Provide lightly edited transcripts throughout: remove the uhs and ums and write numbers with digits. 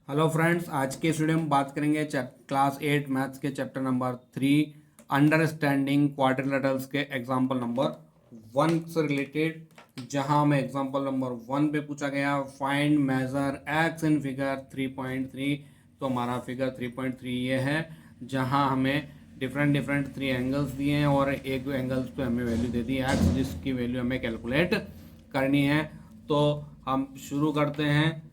Hello friends, आज के इस वीडियो में बात करेंगे क्लास 8 मैथ्स के चैप्टर नंबर 3 अंडरस्टैंडिंग क्वाड्रिलेटरल्स के एग्जांपल नंबर 1 से रिलेटेड, जहां हमें एग्जांपल नंबर 1 पे पूछा गया find measure x in figure 3.3। तो हमारा फिगर 3.3 ये है, जहां हमें डिफरेंट डिफरेंट 3 एंगल्स दिए हैं और एक एंगल्स पे हमें वैल्यू दे दी है एक्स, जिसकी वैल्यू हमें कैलकुलेट करनी है। तो हम शुरू करते हैं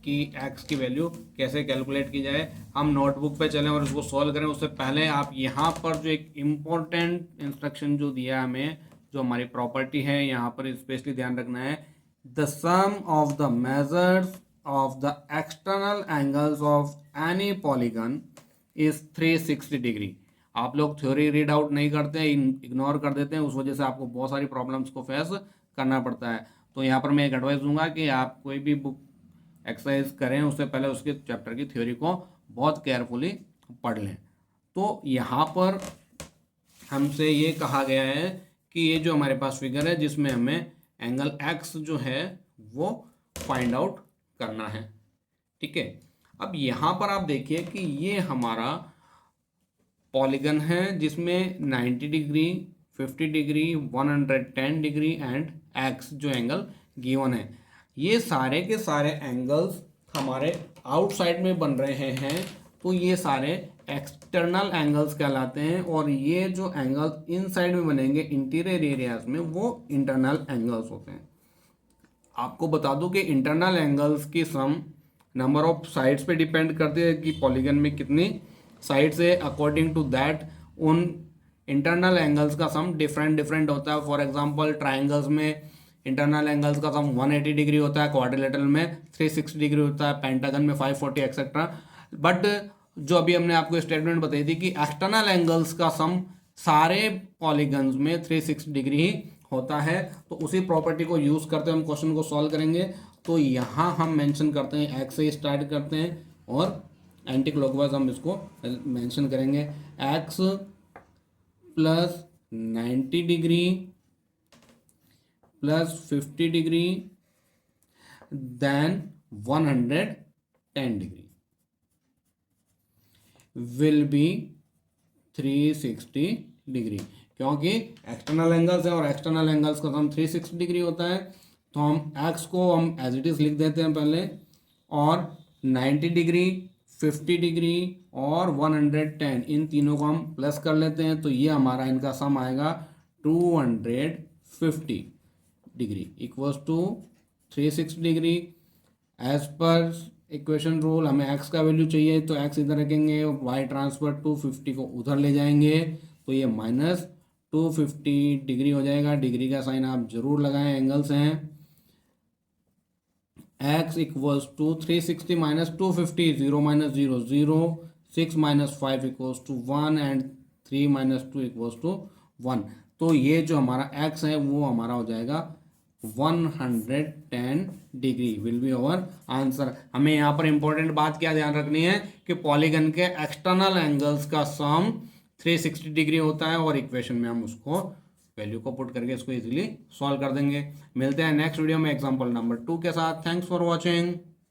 कि x की वैल्यू कैसे कैलकुलेट की जाए। हम नोटबुक पे चलें और इसको सॉल्व करें। उससे पहले आप यहाँ पर जो एक इम्पोर्टेंट इंस्ट्रक्शन जो दिया है हमें, जो हमारी प्रॉपर्टी है, यहाँ पर स्पेशली ध्यान रखना है। The sum of the measures of the external angles of any polygon is 360 degree. आप लोग थ्योरी रीड आउट नहीं करते हैं, इग्नोर कर देते हैं, उस वजह से आपको बहुत सारी प्रॉब्लम्स को फेस करना पड़ता है। तो यहाँ पर मैं एक एडवाइस दूंगा कि आप कोई भी बुक एक्सरसाइज करें उससे पहले उसके चैप्टर की थ्योरी को बहुत केयरफुली पढ़ लें। तो यहाँ पर हमसे ये कहा गया है कि ये जो हमारे पास फिगर है जिसमें हमें एंगल एक्स जो है वो फाइंड आउट करना है, ठीक है। अब यहाँ पर आप देखिए कि ये हमारा पॉलीगन है जिसमें 90 degree, 50 degree, 110 degree and x जो एंगल गिवन है। ये सारे के सारे एंगल्स हमारे आउटसाइड में बन रहे हैं, तो ये सारे एक्सटर्नल एंगल्स कहलाते हैं। और ये जो एंगल्स इनसाइड में बनेंगे इंटीरियर एरियाज में, वो इंटरनल एंगल्स होते हैं। आपको बता दूं कि इंटरनल एंगल्स की सम नंबर ऑफ साइड्स पे डिपेंड करती है कि पॉलीगन में कितनी साइड्स है। अकॉर्डिंग टू दैट उन इंटरनल एंगल्स का सम डिफरेंट डिफरेंट होता है। फॉर एग्जांपल ट्राइंगल्स में इंटरनल एंगल्स का सम 180 डिग्री होता है, क्वाड्रिलेटरल में 360 डिग्री होता है, पेंटागन में 540 एक्सेट्रा। बट जो अभी हमने आपको स्टेटमेंट बताई थी कि एक्सटर्नल एंगल्स का सम सारे पॉलीगन्स में 360 डिग्री ही होता है। तो उसी प्रॉपर्टी को यूज करते हम क्वेश्चन को सॉल्व करेंगे। तो यहाँ हम मेंशन करते हैं एक्स से स्टार्ट करते हैं और एंटी क्लॉकवाइज हम इसको मेंशन करेंगे। X plus 90 degree plus 50 degree then 110 degree will be 360 degree, क्योंकि एक्सटर्नल एंगल्स है और एक्सटर्नल एंगल्स का सम 360 डिग्री होता है। तो हम एक्स को हम एज इट इज लिख देते हैं पहले, और 90 डिग्री, 50 डिग्री और 110 इन तीनों को हम प्लस कर लेते हैं। तो ये हमारा इनका सम आएगा 250 degree equals to 360 degree. As पर इक्वेशन रूल हमें x का वैल्यू चाहिए, तो x इधर रखेंगे, y ट्रांसफर 250 को उधर ले जाएंगे, तो ये माइनस 250 डिग्री हो जाएगा। डिग्री का साइन आप जरूर लगाएं, एंगल्स हैं। x equals to 360 minus 250, 0 minus 0 0, 6 minus 5 equals to 1 and 3 minus 2 equals to 1। तो ये जो हमारा x है वो हमारा हो जाएगा 110 degree will be our answer. हमें यहाँ पर इंपॉर्टेंट बात क्या ध्यान रखनी है कि पॉलीगन के एक्सटर्नल एंगल्स का सम 360 डिग्री होता है, और इक्वेशन में हम उसको वैल्यू को पुट करके इसको इजीली सॉल्व कर देंगे। मिलते हैं नेक्स्ट वीडियो में एग्जांपल नंबर 2 के साथ। Thanks for watching.